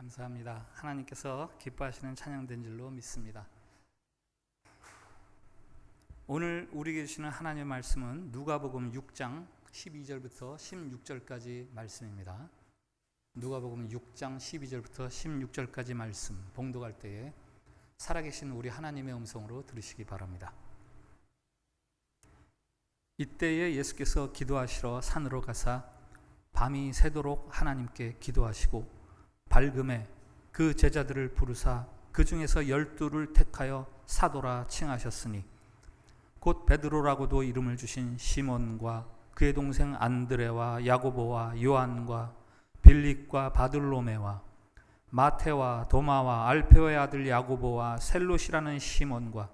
감사합니다. 하나님께서 기뻐하시는 찬양된 줄로 믿습니다. 오늘 우리에게 주시는 하나님의 말씀은 누가복음 6장 12절부터 16절까지 말씀입니다. 누가복음 6장 12절부터 16절까지 말씀 봉독할 때에 살아계신 우리 하나님의 음성으로 들으시기 바랍니다. 이때에 예수께서 기도하시러 산으로 가사 밤이 새도록 하나님께 기도하시고 밝음에 그 제자들을 부르사 그 중에서 12를 택하여 사도라 칭하셨으니 곧 베드로라고도 이름을 주신 시몬과 그의 동생 안드레와 야고보와 요한과 빌립과 바들로메와 마테와 도마와 알페오의 아들 야고보와 셀롯이라는 시몬과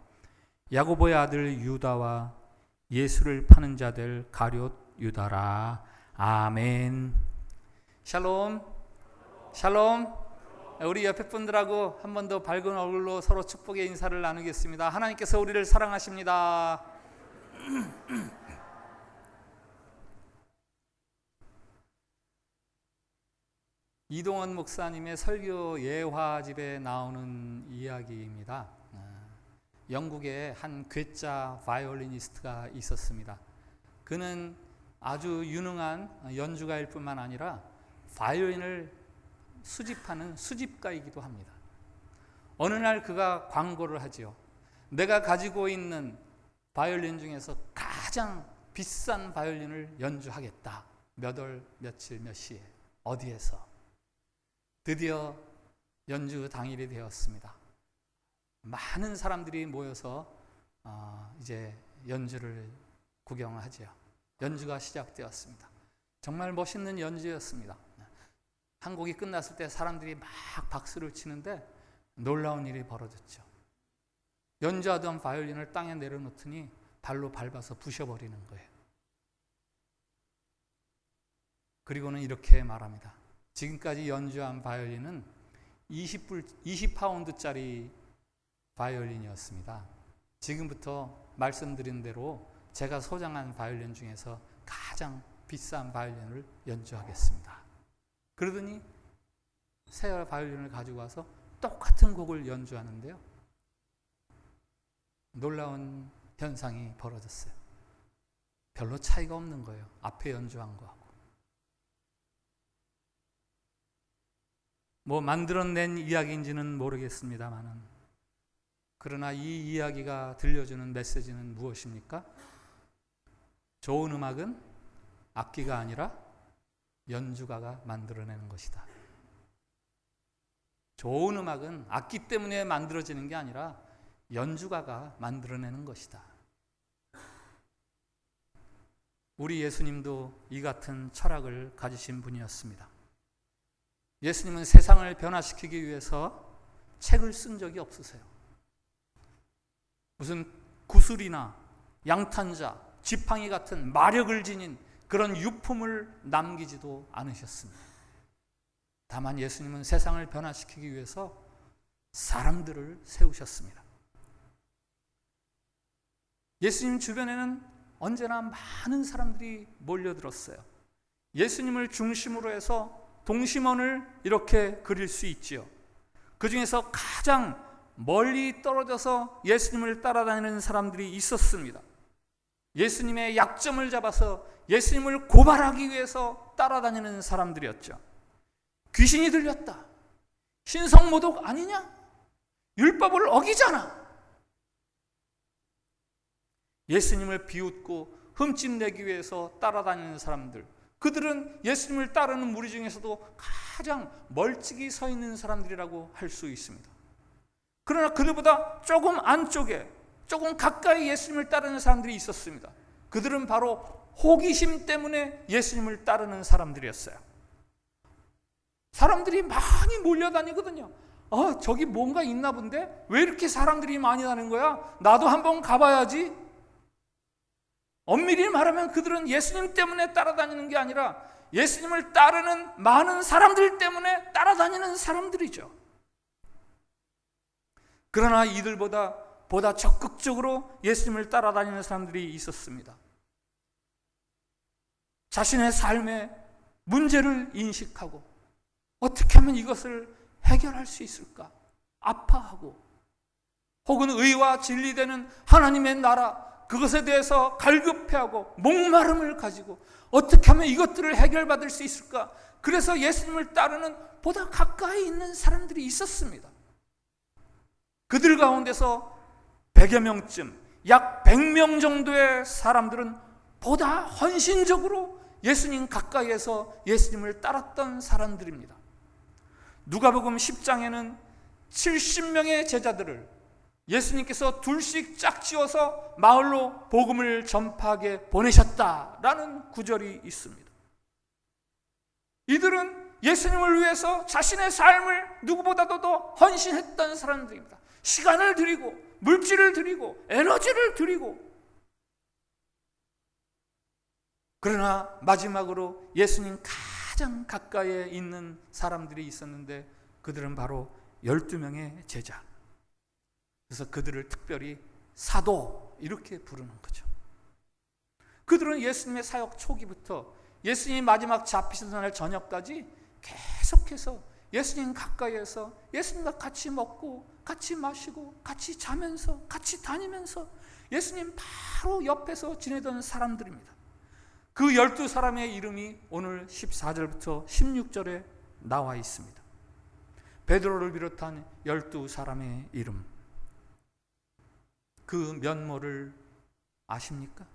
야고보의 아들 유다와 예수를 파는 자들 가룟 유다라. 아멘. 샬롬. 샬롬. 우리 옆에 분들하고 한 번 더 밝은 얼굴로 서로 축복의 인사를 나누겠습니다. 하나님께서 우리를 사랑하십니다. 이동원 목사님의 설교 예화집에 나오는 이야기입니다. 영국에 한 괴짜 바이올리니스트가 있었습니다. 그는 아주 유능한 연주가일 뿐만 아니라 바이올린을 수집하는 수집가이기도 합니다. 어느 날 그가 광고를 하지요. 내가 가지고 있는 바이올린 중에서 가장 비싼 바이올린을 연주하겠다. 몇 월 며칠 몇 시에 어디에서. 드디어 연주 당일이 되었습니다. 많은 사람들이 모여서 이제 연주를 구경하지요. 연주가 시작되었습니다. 정말 멋있는 연주였습니다. 한 곡이 끝났을 때 사람들이 막 박수를 치는데 놀라운 일이 벌어졌죠. 연주하던 바이올린을 땅에 내려놓더니 발로 밟아서 부셔버리는 거예요. 그리고는 이렇게 말합니다. 지금까지 연주한 바이올린은 20파운드짜리 바이올린이었습니다. 지금부터 말씀드린 대로 제가 소장한 바이올린 중에서 가장 비싼 바이올린을 연주하겠습니다. 그러더니 새 바이올린을 가지고 와서 똑같은 곡을 연주하는데요. 놀라운 현상이 벌어졌어요. 별로 차이가 없는 거예요. 앞에 연주한 거하고. 뭐 만들어낸 이야기인지는 모르겠습니다만은, 그러나 이 이야기가 들려주는 메시지는 무엇입니까? 좋은 음악은 악기가 아니라 연주가가 만들어내는 것이다. 좋은 음악은 악기 때문에 만들어지는 게 아니라 연주가가 만들어내는 것이다. 우리 예수님도 이 같은 철학을 가지신 분이었습니다. 예수님은 세상을 변화시키기 위해서 책을 쓴 적이 없으세요. 무슨 구슬이나 양탄자, 지팡이 같은 마력을 지닌 그런 유품을 남기지도 않으셨습니다. 다만 예수님은 세상을 변화시키기 위해서 사람들을 세우셨습니다. 예수님 주변에는 언제나 많은 사람들이 몰려들었어요. 예수님을 중심으로 해서 동심원을 이렇게 그릴 수 있지요. 그 중에서 가장 멀리 떨어져서 예수님을 따라다니는 사람들이 있었습니다. 예수님의 약점을 잡아서 예수님을 고발하기 위해서 따라다니는 사람들이었죠. 귀신이 들렸다. 신성모독 아니냐? 율법을 어기잖아. 예수님을 비웃고 흠집내기 위해서 따라다니는 사람들. 그들은 예수님을 따르는 무리 중에서도 가장 멀찍이 서 있는 사람들이라고 할 수 있습니다. 그러나 그들보다 조금 안쪽에, 조금 가까이 예수님을 따르는 사람들이 있었습니다. 그들은 바로 호기심 때문에 예수님을 따르는 사람들이었어요. 사람들이 많이 몰려다니거든요. 저기 뭔가 있나 본데? 왜 이렇게 사람들이 많이 다니는 거야? 나도 한번 가봐야지. 엄밀히 말하면 그들은 예수님 때문에 따라다니는 게 아니라 예수님을 따르는 많은 사람들 때문에 따라다니는 사람들이죠. 그러나 이들보다 적극적으로 예수님을 따라다니는 사람들이 있었습니다. 자신의 삶의 문제를 인식하고 어떻게 하면 이것을 해결할 수 있을까? 아파하고 혹은 의와 진리되는 하나님의 나라, 그것에 대해서 갈급해하고 목마름을 가지고 어떻게 하면 이것들을 해결받을 수 있을까? 그래서 예수님을 따르는 보다 가까이 있는 사람들이 있었습니다. 그들 가운데서 100여 명쯤, 약 100명 정도의 사람들은 보다 헌신적으로 예수님 가까이에서 예수님을 따랐던 사람들입니다. 누가복음 10장에는 70명의 제자들을 예수님께서 둘씩 짝지어서 마을로 복음을 전파하게 보내셨다라는 구절이 있습니다. 이들은 예수님을 위해서 자신의 삶을 누구보다도 더 헌신했던 사람들입니다. 시간을 드리고 물질을 드리고 에너지를 드리고, 그러나 마지막으로 예수님 가장 가까이에 있는 사람들이 있었는데 그들은 바로 12명의 제자. 그래서 그들을 특별히 사도 이렇게 부르는 거죠. 그들은 예수님의 사역 초기부터 예수님 마지막 잡히시던 날 저녁까지 계속해서 예수님 가까이에서 예수님과 같이 먹고 같이 마시고 같이 자면서 같이 다니면서 예수님 바로 옆에서 지내던 사람들입니다. 그 12사람의 이름이 오늘 14절부터 16절에 나와 있습니다. 베드로를 비롯한 12사람의 이름, 그 면모를 아십니까?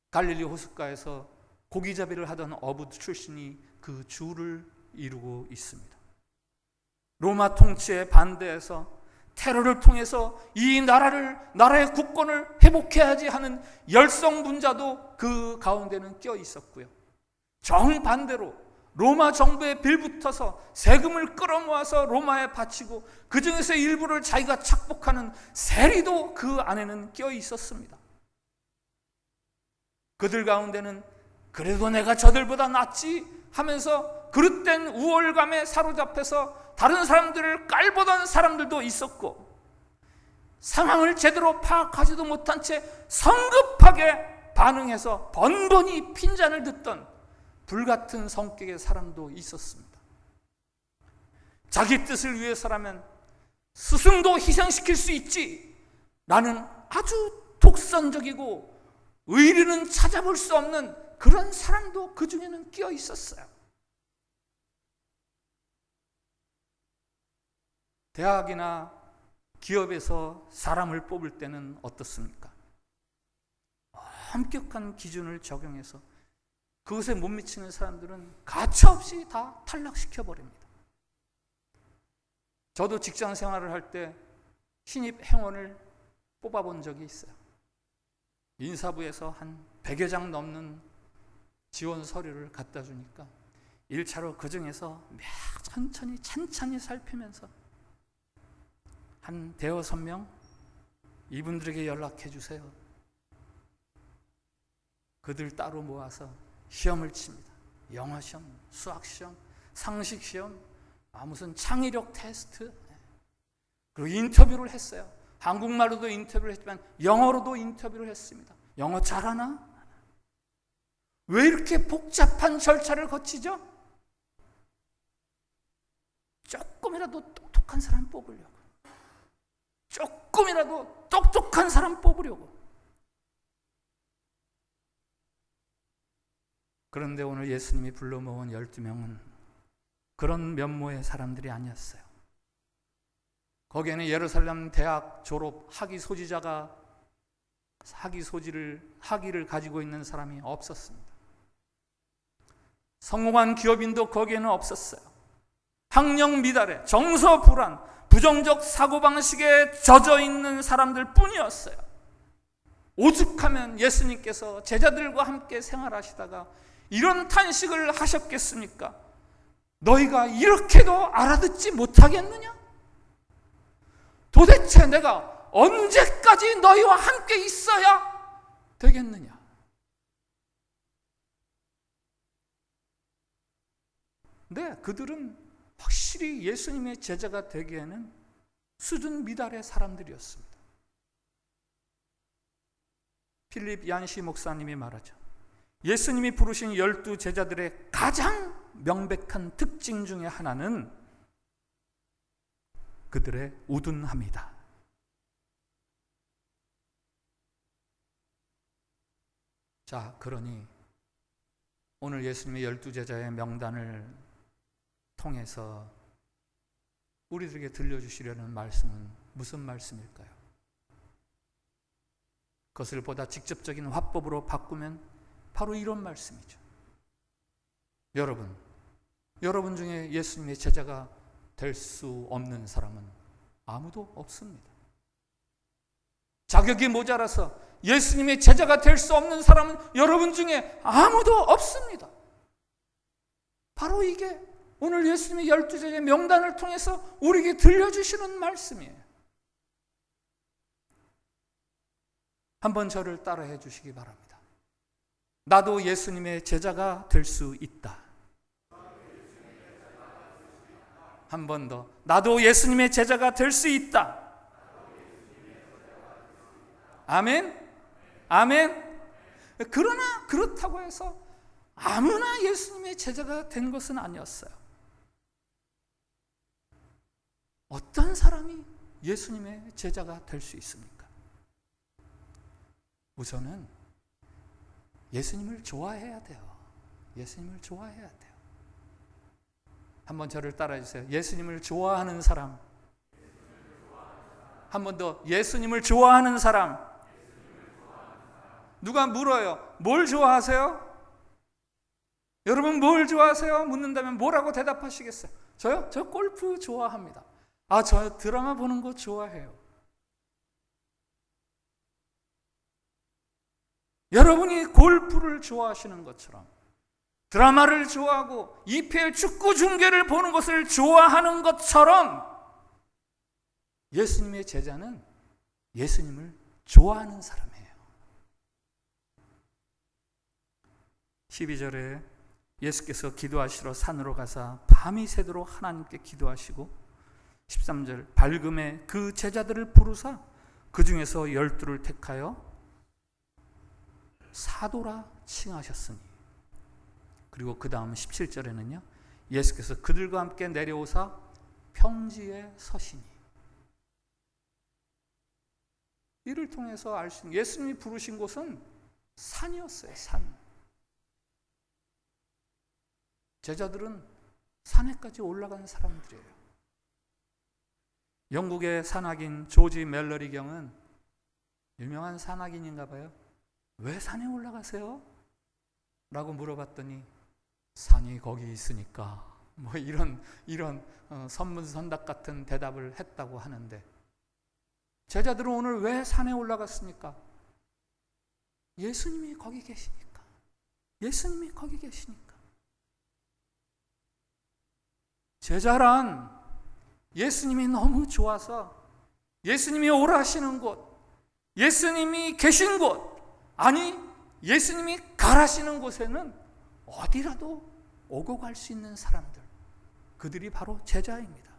갈릴리 호숫가에서 고기잡이를 하던 어부 출신이 그 주를 이루고 있습니다. 로마 통치에 반대해서 테러를 통해서 이 나라의 국권을 회복해야지 하는 열성분자도 그 가운데는 껴 있었고요. 정반대로 로마 정부에 빌붙어서 세금을 끌어모아서 로마에 바치고 그 중에서 일부를 자기가 착복하는 세리도 그 안에는 껴 있었습니다. 그들 가운데는 그래도 내가 저들보다 낫지 하면서 그릇된 우월감에 사로잡혀서 다른 사람들을 깔보던 사람들도 있었고, 상황을 제대로 파악하지도 못한 채 성급하게 반응해서 번번이 핀잔을 듣던 불같은 성격의 사람도 있었습니다. 자기 뜻을 위해서라면 스승도 희생시킬 수 있지 라는 아주 독선적이고 의리는 찾아볼 수 없는 그런 사람도 그 중에는 끼어 있었어요. 대학이나 기업에서 사람을 뽑을 때는 어떻습니까? 엄격한 기준을 적용해서 그것에 못 미치는 사람들은 가차없이 다 탈락시켜버립니다. 저도 직장 생활을 할 때 신입 행원을 뽑아본 적이 있어요. 인사부에서 한 100여 장 넘는 지원 서류를 갖다 주니까 1차로 그 중에서 천천히 살피면서 한 5-6명 이분들에게 연락해 주세요. 그들 따로 모아서 시험을 칩니다. 영어 시험, 수학 시험, 상식 시험, 무슨 창의력 테스트, 그리고 인터뷰를 했어요. 한국말로도 인터뷰를 했지만 영어로도 인터뷰를 했습니다. 영어 잘하나? 왜 이렇게 복잡한 절차를 거치죠? 조금이라도 똑똑한 사람 뽑으려고. 조금이라도 똑똑한 사람 뽑으려고. 그런데 오늘 예수님이 불러 모은 12명은 그런 면모의 사람들이 아니었어요. 거기에는 예루살렘 대학 졸업 학위 소지자가 학위를 가지고 있는 사람이 없었습니다. 성공한 기업인도 거기에는 없었어요. 학력 미달에 정서 불안, 부정적 사고방식에 젖어 있는 사람들 뿐이었어요. 오죽하면 예수님께서 제자들과 함께 생활하시다가 이런 탄식을 하셨겠습니까? 너희가 이렇게도 알아듣지 못하겠느냐? 도대체 내가 언제까지 너희와 함께 있어야 되겠느냐? 네, 그들은 확실히 예수님의 제자가 되기에는 수준 미달의 사람들이었습니다. 필립 얀시 목사님이 말하죠. 예수님이 부르신 12 제자들의 가장 명백한 특징 중에 하나는 그들의 우둔함이다. 자, 그러니 오늘 예수님의 12제자의 명단을 통해서 우리들에게 들려주시려는 말씀은 무슨 말씀일까요? 그것을 보다 직접적인 화법으로 바꾸면 바로 이런 말씀이죠. 여러분 중에 예수님의 제자가 될 수 없는 사람은 아무도 없습니다. 자격이 모자라서 예수님의 제자가 될 수 없는 사람은 여러분 중에 아무도 없습니다. 바로 이게 오늘 예수님의 12제자의 명단을 통해서 우리에게 들려주시는 말씀이에요. 한번 저를 따라해 주시기 바랍니다. 나도 예수님의 제자가 될 수 있다. 한 번 더. 나도 예수님의 제자가 될 수 있다. 아멘? 아멘? 그러나 그렇다고 해서 아무나 예수님의 제자가 된 것은 아니었어요. 어떤 사람이 예수님의 제자가 될 수 있습니까? 우선은 예수님을 좋아해야 돼요. 예수님을 좋아해야 돼요. 한번 저를 따라해 주세요. 예수님을 좋아하는 사람. 한 번 더. 예수님을 좋아하는 사람. 누가 물어요. 뭘 좋아하세요? 여러분 뭘 좋아하세요? 묻는다면 뭐라고 대답하시겠어요? 저요? 저 골프 좋아합니다. 아, 저 드라마 보는 거 좋아해요. 여러분이 골프를 좋아하시는 것처럼 드라마를 좋아하고 EPL 축구 중계를 보는 것을 좋아하는 것처럼 예수님의 제자는 예수님을 좋아하는 사람이에요. 12절에 예수께서 기도하시러 산으로 가사 밤이 새도록 하나님께 기도하시고 13절 밝음에 그 제자들을 부르사 그 중에서 12를 택하여 사도라 칭하셨으니 그리고 그 다음 17절에는요 예수께서 그들과 함께 내려오사 평지에 서시니 이를 통해서 알 수 있는 예수님이 부르신 곳은 산이었어요. 산. 제자들은 산에까지 올라간 사람들이에요. 영국의 산악인 조지 멜러리 경은 유명한 산악인인가 봐요. 왜 산에 올라가세요? 라고 물어봤더니 산이 거기 있으니까 뭐 이런 선문선답 같은 대답을 했다고 하는데 제자들은 오늘 왜 산에 올라갔습니까? 예수님이 거기 계시니까. 예수님이 거기 계시니까. 제자란 예수님이 너무 좋아서 예수님이 오라 하시는 곳, 예수님이 계신 곳, 아니 예수님이 가라시는 곳에는 어디라도 오고 갈 수 있는 사람들, 그들이 바로 제자입니다.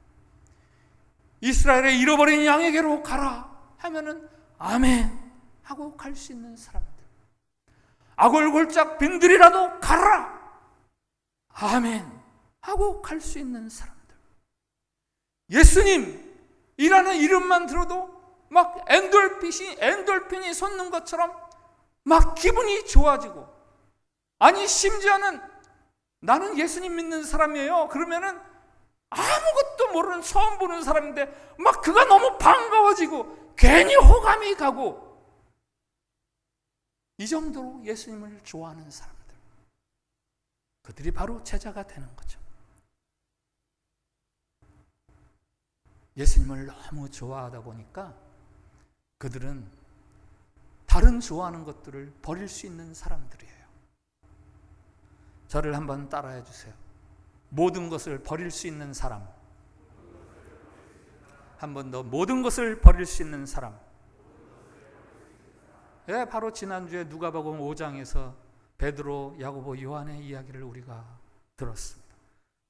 이스라엘의 잃어버린 양에게로 가라 하면은 아멘 하고 갈 수 있는 사람들, 아골골짝 빈들이라도 가라 아멘 하고 갈 수 있는 사람들, 예수님이라는 이름만 들어도 막 엔돌핀이 솟는 것처럼 막 기분이 좋아지고, 아니 심지어는 나는 예수님 믿는 사람이에요 그러면은 아무것도 모르는 처음 보는 사람인데 막 그가 너무 반가워지고 괜히 호감이 가고, 이 정도로 예수님을 좋아하는 사람들, 그들이 바로 제자가 되는 거죠. 예수님을 너무 좋아하다 보니까 그들은 다른 좋아하는 것들을 버릴 수 있는 사람들이에요. 저를 한번 따라해 주세요. 모든 것을 버릴 수 있는 사람. 한 번 더. 모든 것을 버릴 수 있는 사람. 예, 바로 지난주에 누가복음 5장에서 베드로, 야고보, 요한의 이야기를 우리가 들었습니다.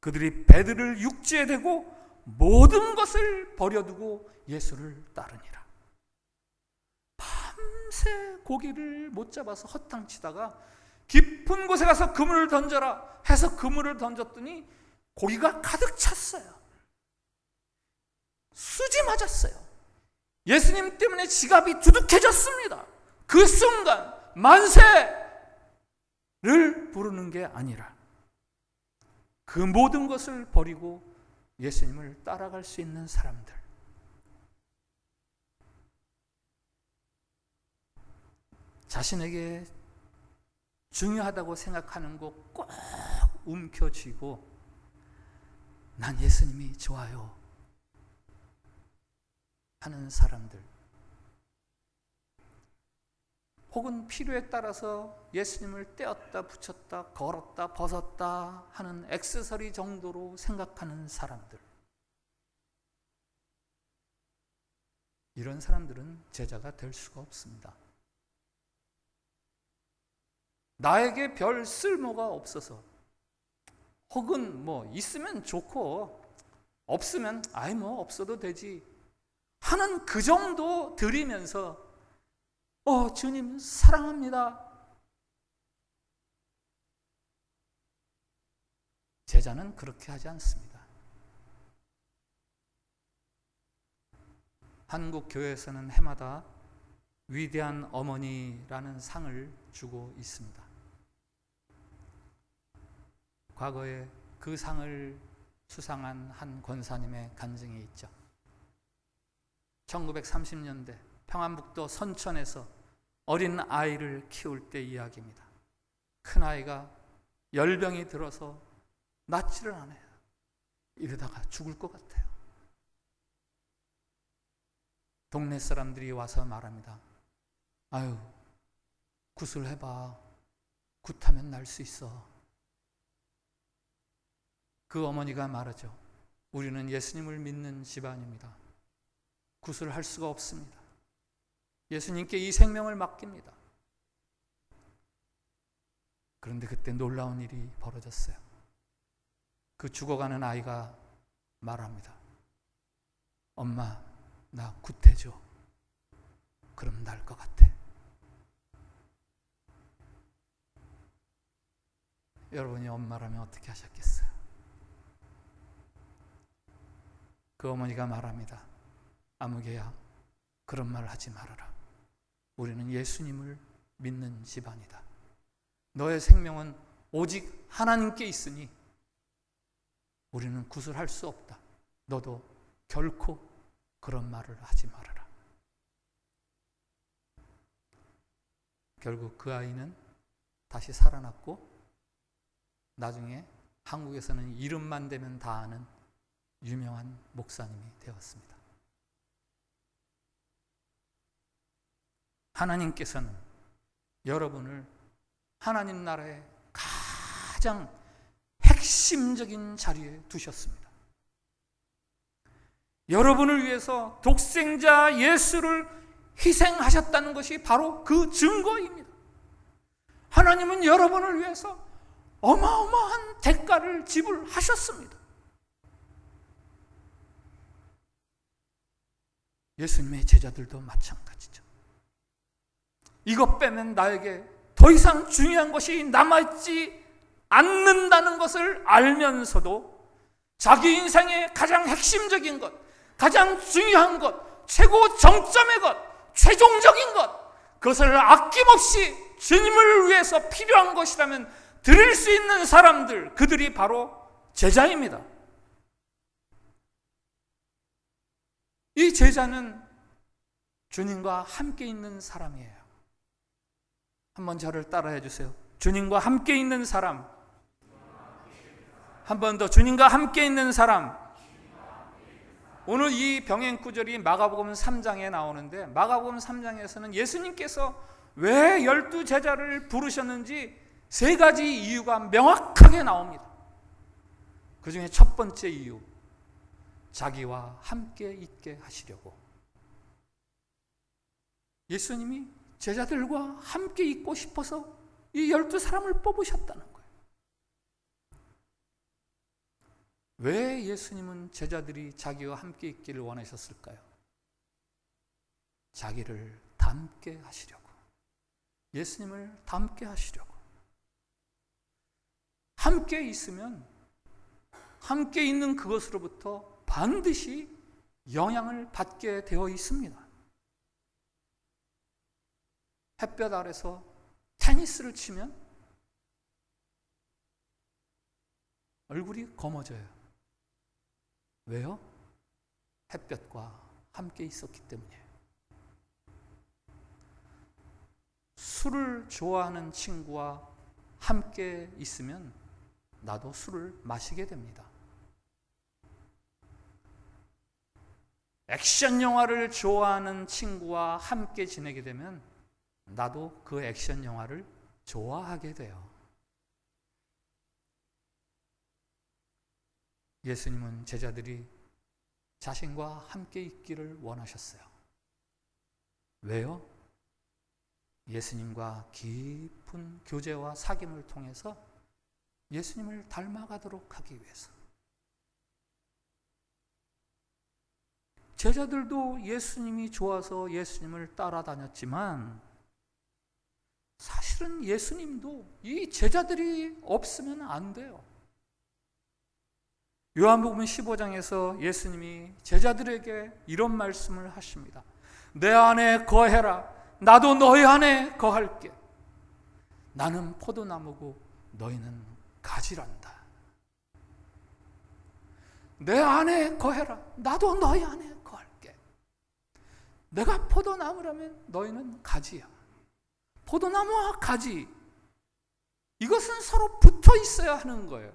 그들이 베드로를 육지에 대고 모든 것을 버려두고 예수를 따르니라. 밤새 고기를 못 잡아서 허탕치다가 깊은 곳에 가서 그물을 던져라 해서 그물을 던졌더니 고기가 가득 찼어요. 수지 맞았어요. 예수님 때문에 지갑이 두둑해졌습니다. 그 순간 만세를 부르는 게 아니라 그 모든 것을 버리고 예수님을 따라갈 수 있는 사람들, 자신에게 중요하다고 생각하는 거 꼭 움켜쥐고 난 예수님이 좋아요 하는 사람들, 혹은 필요에 따라서 예수님을 떼었다 붙였다 걸었다 벗었다 하는 액세서리 정도로 생각하는 사람들, 이런 사람들은 제자가 될 수가 없습니다. 나에게 별 쓸모가 없어서, 혹은 있으면 좋고 없으면 없어도 되지 하는 그 정도 드리면서 주님 사랑합니다. 제자는 그렇게 하지 않습니다. 한국 교회에서는 해마다 위대한 어머니라는 상을 주고 있습니다. 과거에 그 상을 수상한 한 권사님의 간증이 있죠. 1930년대 평안북도 선천에서 어린 아이를 키울 때 이야기입니다. 큰 아이가 열병이 들어서 낫지를 않아요. 이러다가 죽을 것 같아요. 동네 사람들이 와서 말합니다. 아유, 굿을 해봐. 굿하면 날 수 있어. 그 어머니가 말하죠. 우리는 예수님을 믿는 집안입니다. 굿을 할 수가 없습니다. 예수님께 이 생명을 맡깁니다. 그런데 그때 놀라운 일이 벌어졌어요. 그 죽어가는 아이가 말합니다. 엄마, 나 굿해줘. 그럼 날 것 같아. 여러분이 엄마라면 어떻게 하셨겠어요? 그 어머니가 말합니다. 아무개야, 그런 말 하지 말아라. 우리는 예수님을 믿는 집안이다. 너의 생명은 오직 하나님께 있으니 우리는 굿을 할 수 없다. 너도 결코 그런 말을 하지 말아라. 결국 그 아이는 다시 살아났고 나중에 한국에서는 이름만 대면 다 아는 유명한 목사님이 되었습니다. 하나님께서는 여러분을 하나님 나라의 가장 핵심적인 자리에 두셨습니다. 여러분을 위해서 독생자 예수를 희생하셨다는 것이 바로 그 증거입니다. 하나님은 여러분을 위해서 어마어마한 대가를 지불하셨습니다. 예수님의 제자들도 마찬가지죠. 이것 빼면 나에게 더 이상 중요한 것이 남아있지 않는다는 것을 알면서도 자기 인생의 가장 핵심적인 것, 가장 중요한 것, 최고 정점의 것, 최종적인 것, 그것을 아낌없이 주님을 위해서 필요한 것이라면 드릴 수 있는 사람들, 그들이 바로 제자입니다. 이 제자는 주님과 함께 있는 사람이에요. 한번 저를 따라해 주세요. 주님과 함께 있는 사람. 한 번 더, 주님과 함께 있는 사람. 오늘 이 병행 구절이 마가복음 3장에 나오는데, 마가복음 3장에서는 예수님께서 왜 12제자를 부르셨는지 3가지 이유가 명확하게 나옵니다. 그 중에 첫 번째 이유, 자기와 함께 있게 하시려고. 예수님이 제자들과 함께 있고 싶어서 이 12사람을 뽑으셨다는 거예요. 왜 예수님은 제자들이 자기와 함께 있기를 원하셨을까요? 자기를 닮게 하시려고. 예수님을 닮게 하시려고. 함께 있으면 함께 있는 그것으로부터 반드시 영향을 받게 되어 있습니다. 햇볕 아래서 테니스를 치면 얼굴이 검어져요. 왜요? 햇볕과 함께 있었기 때문이에요. 술을 좋아하는 친구와 함께 있으면 나도 술을 마시게 됩니다. 액션 영화를 좋아하는 친구와 함께 지내게 되면 나도 그 액션 영화를 좋아하게 돼요. 예수님은 제자들이 자신과 함께 있기를 원하셨어요. 왜요? 예수님과 깊은 교제와 사귐을 통해서 예수님을 닮아가도록 하기 위해서. 제자들도 예수님이 좋아서 예수님을 따라다녔지만 사실은 예수님도 이 제자들이 없으면 안 돼요. 요한복음 15장에서 예수님이 제자들에게 이런 말씀을 하십니다. 내 안에 거해라. 나도 너희 안에 거할게. 나는 포도나무고 너희는 가지란다. 내 안에 거해라. 나도 너희 안에 거할게. 내가 포도나무라면 너희는 가지야. 포도나무와 가지, 이것은 서로 붙어 있어야 하는 거예요.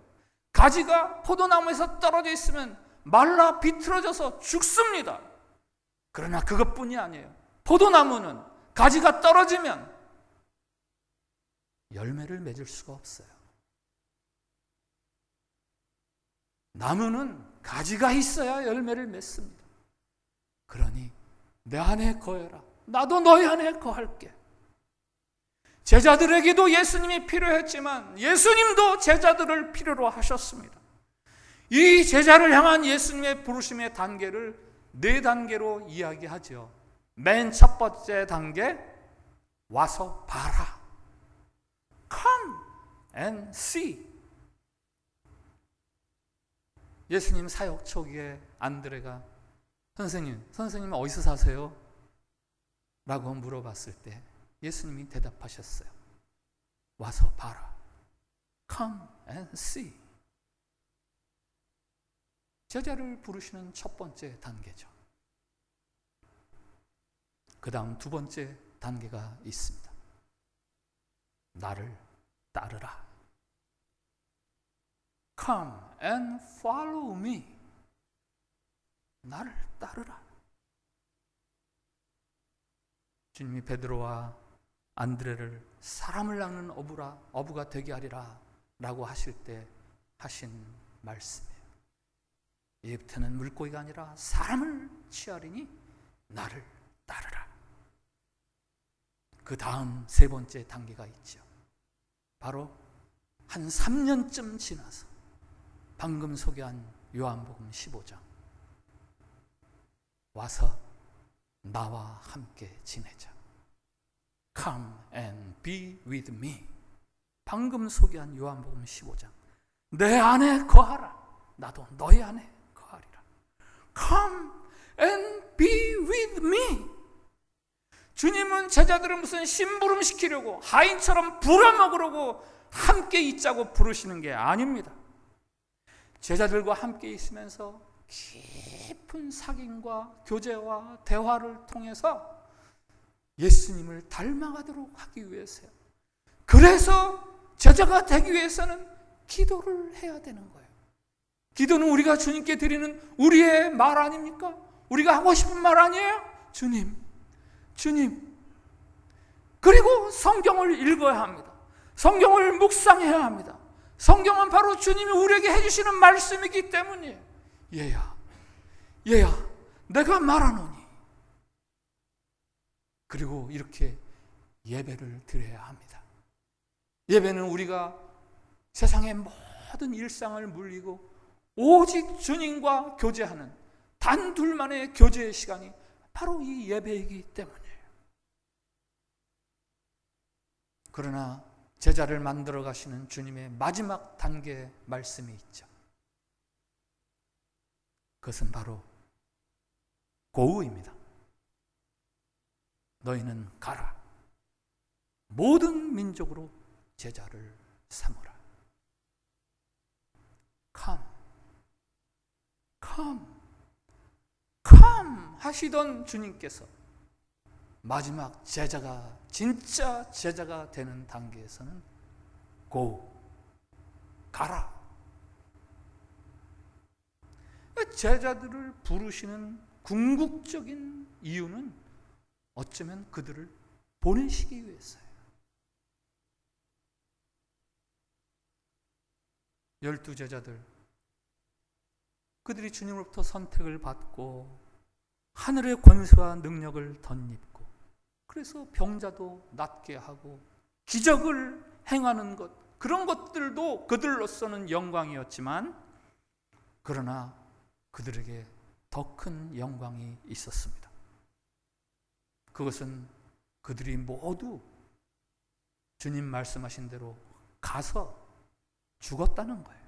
가지가 포도나무에서 떨어져 있으면 말라 비틀어져서 죽습니다. 그러나 그것뿐이 아니에요. 포도나무는 가지가 떨어지면 열매를 맺을 수가 없어요. 나무는 가지가 있어야 열매를 맺습니다. 그러니 내 안에 거해라. 나도 너희 안에 거할게. 제자들에게도 예수님이 필요했지만 예수님도 제자들을 필요로 하셨습니다. 이 제자를 향한 예수님의 부르심의 단계를 4단계로 이야기하죠. 맨 첫 번째 단계, 와서 봐라. Come and see. 예수님 사역 초기에 안드레가 선생님 어디서 사세요? 라고 물어봤을 때 예수님이 대답하셨어요. 와서 봐라. Come and see. 제자를 부르시는 첫 번째 단계죠. 그 다음 2번째 단계가 있습니다. 나를 따르라. Come and follow me. 나를 따르라. 주님이 베드로와 안드레를 사람을 낚는 어부가 되게 하리라 라고 하실 때 하신 말씀이에요. 이제부터는 물고기가 아니라 사람을 취하리니 나를 따르라. 그 다음 3번째 단계가 있죠. 바로 한 3년쯤 지나서 방금 소개한 요한복음 15장. 와서 나와 함께 지내자. Come and be with me. 방금 소개한 요한복음 15장. 내 안에 거하라. 나도 너희 안에 거하리라. Come and be with me. 주님은 제자들을 무슨 심부름 시키려고 하인처럼 부려먹으려고 함께 있자고 부르시는 게 아닙니다. 제자들과 함께 있으면서 깊은 사귐과 교제와 대화를 통해서 예수님을 닮아가도록 하기 위해서요. 그래서 제자가 되기 위해서는 기도를 해야 되는 거예요. 기도는 우리가 주님께 드리는 우리의 말 아닙니까? 우리가 하고 싶은 말 아니에요? 주님. 그리고 성경을 읽어야 합니다. 성경을 묵상해야 합니다. 성경은 바로 주님이 우리에게 해주시는 말씀이기 때문이에요. 얘야, 내가 말하노니. 그리고 이렇게 예배를 드려야 합니다. 예배는 우리가 세상의 모든 일상을 물리고 오직 주님과 교제하는 단 둘만의 교제의 시간이 바로 이 예배이기 때문이에요. 그러나 제자를 만들어 가시는 주님의 마지막 단계의 말씀이 있죠. 그것은 바로 고우입니다. 너희는 가라. 모든 민족으로 제자를 삼으라. Come, come, come 하시던 주님께서 마지막 제자가, 진짜 제자가 되는 단계에서는 go, 가라. 제자들을 부르시는 궁극적인 이유는 어쩌면 그들을 보내시기 위해서예요. 12제자들, 그들이 주님으로부터 선택을 받고 하늘의 권세와 능력을 덧입고, 그래서 병자도 낫게 하고 기적을 행하는 것, 그런 것들도 그들로서는 영광이었지만, 그러나 그들에게 더 큰 영광이 있었습니다. 그것은 그들이 모두 주님 말씀하신 대로 가서 죽었다는 거예요.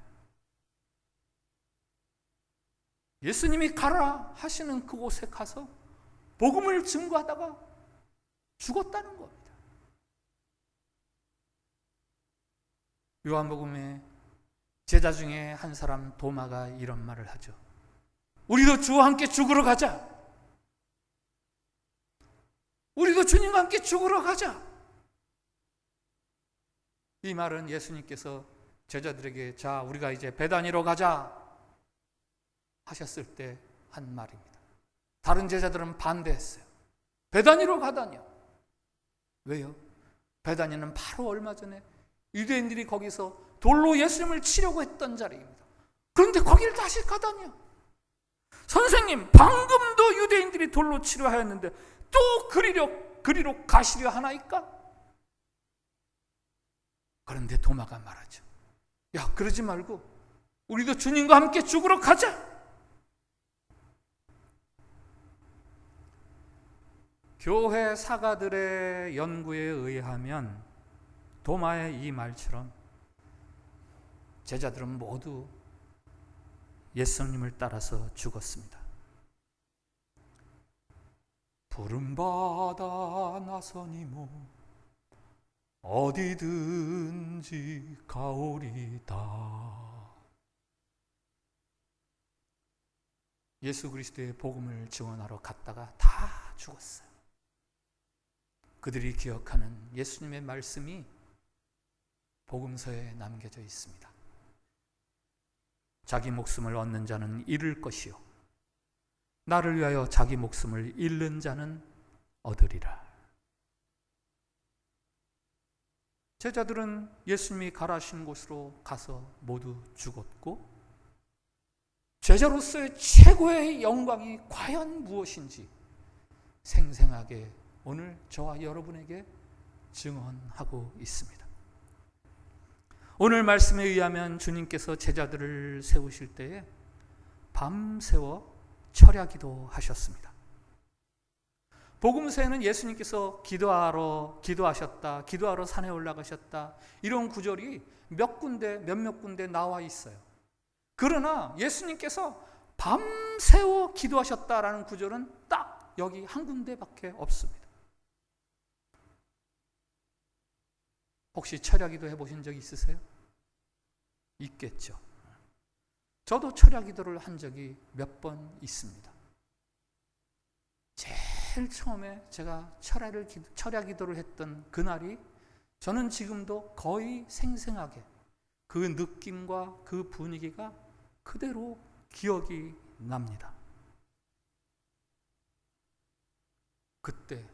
예수님이 가라 하시는 그곳에 가서 복음을 증거하다가 죽었다는 겁니다. 요한복음에 제자 중에 한 사람 도마가 이런 말을 하죠. 우리도 주와 함께 죽으러 가자. 우리도 주님과 함께 죽으러 가자. 이 말은 예수님께서 제자들에게 자, 우리가 이제 베다니로 가자 하셨을 때 한 말입니다. 다른 제자들은 반대했어요. 베다니로 가다니요. 왜요? 베다니는 바로 얼마 전에 유대인들이 거기서 돌로 예수님을 치려고 했던 자리입니다. 그런데 거기를 다시 가다니요. 선생님, 방금도 유대인들이 돌로 치려 하였는데 또 그리로 가시려 하나이까? 그런데 도마가 말하죠. 야, 그러지 말고 우리도 주님과 함께 죽으러 가자. 교회 사가들의 연구에 의하면 도마의 이 말처럼 제자들은 모두 예수님을 따라서 죽었습니다. 부름받아 나서니모 어디든지 가오리다. 예수 그리스도의 복음을 증언하러 갔다가 다 죽었어요. 그들이 기억하는 예수님의 말씀이 복음서에 남겨져 있습니다. 자기 목숨을 얻는 자는 잃을 것이요 나를 위하여 자기 목숨을 잃는 자는 얻으리라. 제자들은 예수님이 가라신 곳으로 가서 모두 죽었고, 제자로서의 최고의 영광이 과연 무엇인지 생생하게 오늘 저와 여러분에게 증언하고 있습니다. 오늘 말씀에 의하면 주님께서 제자들을 세우실 때에 밤새워 철야기도 하셨습니다. 복음서에는 예수님께서 기도하셨다, 기도하러 산에 올라가셨다, 이런 구절이 몇몇 군데 나와 있어요. 그러나 예수님께서 밤새워 기도하셨다라는 구절은 딱 여기 한 군데밖에 없습니다. 혹시 철야기도 해보신 적 있으세요? 있겠죠. 저도 철야기도를 한 적이 몇 번 있습니다. 제일 처음에 제가 철야기도를 했던 그날이 저는 지금도 거의 생생하게 그 느낌과 그 분위기가 그대로 기억이 납니다. 그때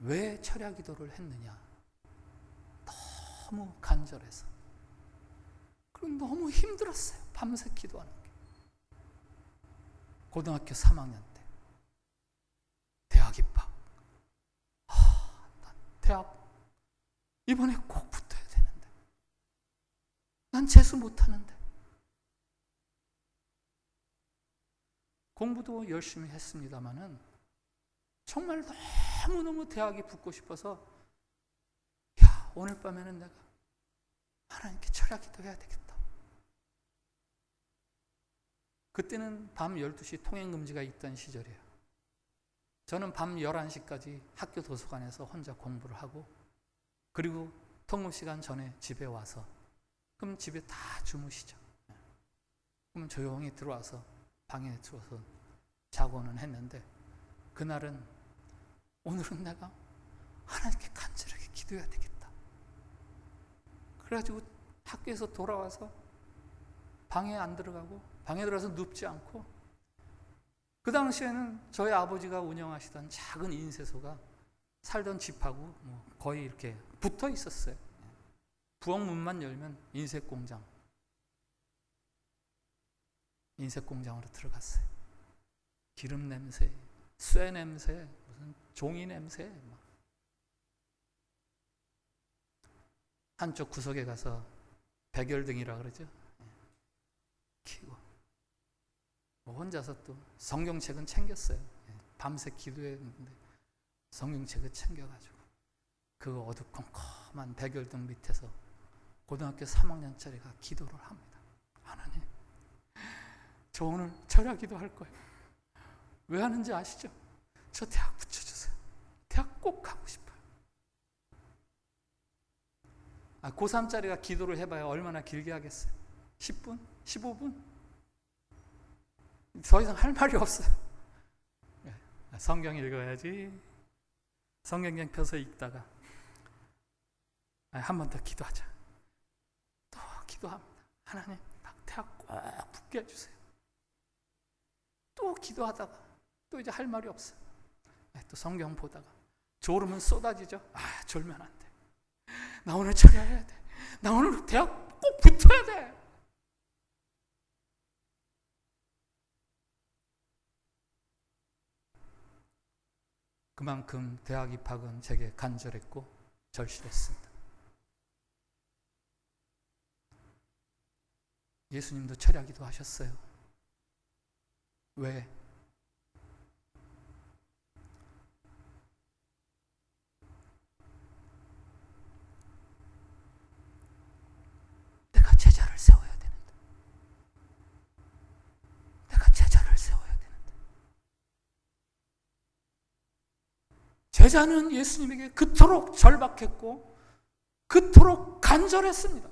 왜 철야기도를 했느냐? 너무 간절해서, 그리고 너무 힘들었어요. 밤새 기도하는 게. 고등학교 3학년 때 대학 입학. 난 대학 이번에 꼭 붙어야 되는데, 난 재수 못하는데. 공부도 열심히 했습니다마는 정말 너무너무 대학에 붙고 싶어서 오늘 밤에는 내가 하나님께 철야 기도해야 되겠다. 그때는 밤 12시 통행금지가 있던 시절이에요. 저는 밤 11시까지 학교 도서관에서 혼자 공부를 하고, 그리고 통금시간 전에 집에 와서, 그럼 집에 다 주무시죠. 그럼 조용히 들어와서 방에 들어와서 자고는 했는데, 그날은 오늘은 내가 하나님께 간절하게 기도해야 되겠다. 그래가지고 학교에서 돌아와서 방에 안 들어가고, 방에 들어가서 눕지 않고, 그 당시에는 저희 아버지가 운영하시던 작은 인쇄소가 살던 집하고 거의 이렇게 붙어 있었어요. 부엌문만 열면 인쇄공장. 인쇄공장으로 들어갔어요. 기름 냄새, 쇠 냄새, 무슨 종이 냄새. 한쪽 구석에 가서 백열등이라 그러죠. 켜고 혼자서 또 성경책은 챙겼어요. 밤새 기도했는데 성경책을 챙겨가지고 그 어두컴컴한 백열등 밑에서 고등학교 3학년짜리가 기도를 합니다. 하나님, 저 오늘 철야 기도할 거예요. 왜 하는지 아시죠? 저 대학 붙여주세요. 대학 꼭 가고 싶어요. 고3짜리가 기도를 해봐야 얼마나 길게 하겠어요? 10분? 15분? 더 이상 할 말이 없어요. 성경 읽어야지. 성경책 펴서 읽다가 한 번 더 기도하자. 또 기도합니다. 하나님, 대학 꼭 붙게 해주세요. 또 기도하다가 또 이제 할 말이 없어요. 또 성경 보다가 졸음은 쏟아지죠. 졸면 안 돼. 나 오늘 철야해야 돼. 나 오늘 대학 꼭 붙어야 돼. 그만큼 대학 입학은 제게 간절했고 절실했습니다. 예수님도 철야 기도하셨어요. 왜? 내가 제자를 세워야 되는데. 내가 제자를 세워야 되는데. 제자는 예수님에게 그토록 절박했고 그토록 간절했습니다.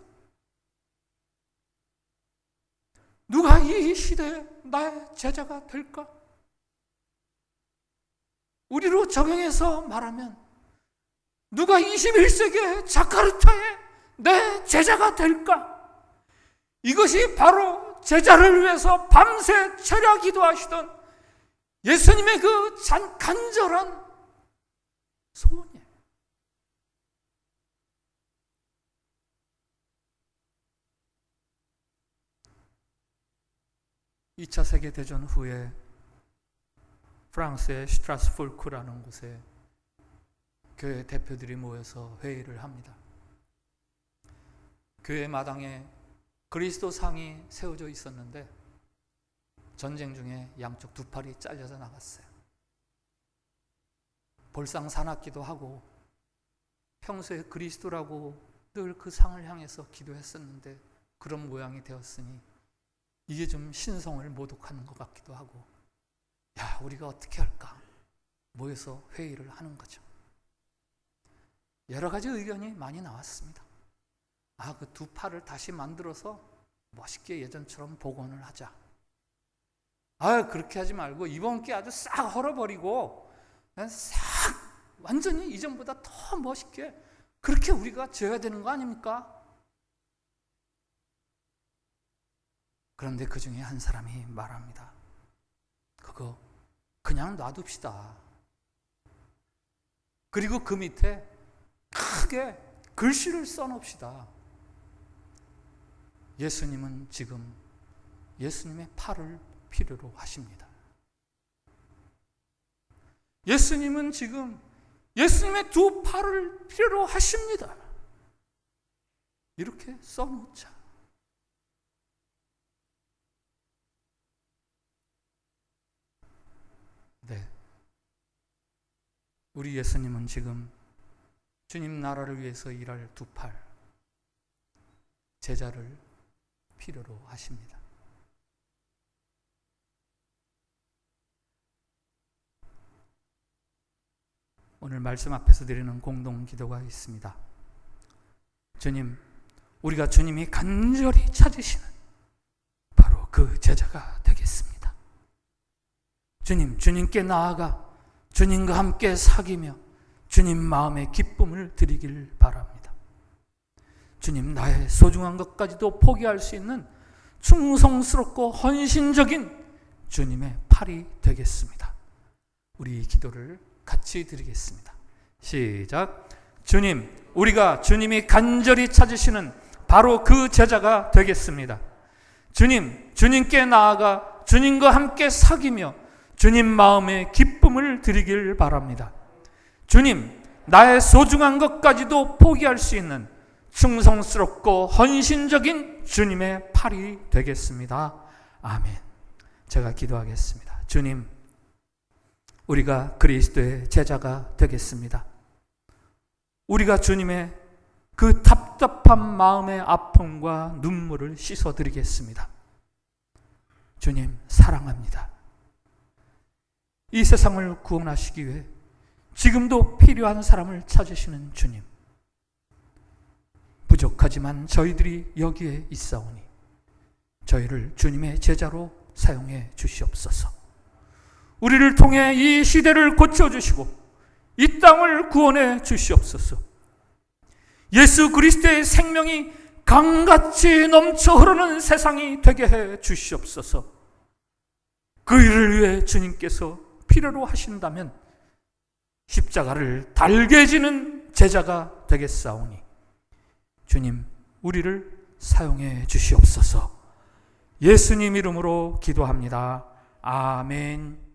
누가 이 시대에 나의 제자가 될까? 우리로 적용해서 말하면 누가 21세기의 자카르타에 내 제자가 될까? 이것이 바로 제자를 위해서 밤새 철야 기도하시던 예수님의 그 간절한 소원이에요. 2차 세계대전 후에 프랑스의 슈트라스포르크라는 곳에 교회 대표들이 모여서 회의를 합니다. 교회 마당에 그리스도 상이 세워져 있었는데 전쟁 중에 양쪽 두 팔이 잘려서 나갔어요. 볼상사납기도 하고 평소에 그리스도라고 늘 그 상을 향해서 기도했었는데 그런 모양이 되었으니 이게 좀 신성을 모독하는 것 같기도 하고, 우리가 어떻게 할까? 모여서 회의를 하는 거죠. 여러 가지 의견이 많이 나왔습니다. 그 두 팔을 다시 만들어서 멋있게 예전처럼 복원을 하자. 그렇게 하지 말고 이번 게 아주 싹 헐어버리고 싹 완전히 이전보다 더 멋있게 그렇게 우리가 지어야 되는 거 아닙니까? 그런데 그 중에 한 사람이 말합니다. 그거 그냥 놔둡시다. 그리고 그 밑에 크게 글씨를 써놓읍시다. 예수님은 지금 예수님의 팔을 필요로 하십니다. 예수님은 지금 예수님의 두 팔을 필요로 하십니다. 이렇게 써놓자. 네. 우리 예수님은 지금 주님 나라를 위해서 일할 두 팔, 제자를 필요로 하십니다. 오늘 말씀 앞에서 드리는 공동 기도가 있습니다. 주님, 우리가 주님이 간절히 찾으시는 바로 그 제자가 되겠습니다. 주님, 주님께 나아가 주님과 함께 사귀며 주님 마음의 기쁨을 드리길 바랍니다. 주님, 나의 소중한 것까지도 포기할 수 있는 충성스럽고 헌신적인 주님의 팔이 되겠습니다. 우리 기도를 같이 드리겠습니다. 시작. 주님, 우리가 주님이 간절히 찾으시는 바로 그 제자가 되겠습니다. 주님, 주님께 나아가 주님과 함께 사귀며 주님 마음의 기쁨을 드리길 바랍니다. 주님, 나의 소중한 것까지도 포기할 수 있는 충성스럽고 헌신적인 주님의 팔이 되겠습니다. 아멘. 제가 기도하겠습니다. 주님, 우리가 그리스도의 제자가 되겠습니다. 우리가 주님의 그 답답한 마음의 아픔과 눈물을 씻어드리겠습니다. 주님, 사랑합니다. 이 세상을 구원하시기 위해 지금도 필요한 사람을 찾으시는 주님, 부족하지만 저희들이 여기에 있사오니 저희를 주님의 제자로 사용해 주시옵소서. 우리를 통해 이 시대를 고쳐주시고 이 땅을 구원해 주시옵소서. 예수 그리스도의 생명이 강같이 넘쳐 흐르는 세상이 되게 해 주시옵소서. 그 일을 위해 주님께서 필요로 하신다면 십자가를 달게 지는 제자가 되겠사오니 주님, 우리를 사용해 주시옵소서. 예수님 이름으로 기도합니다. 아멘.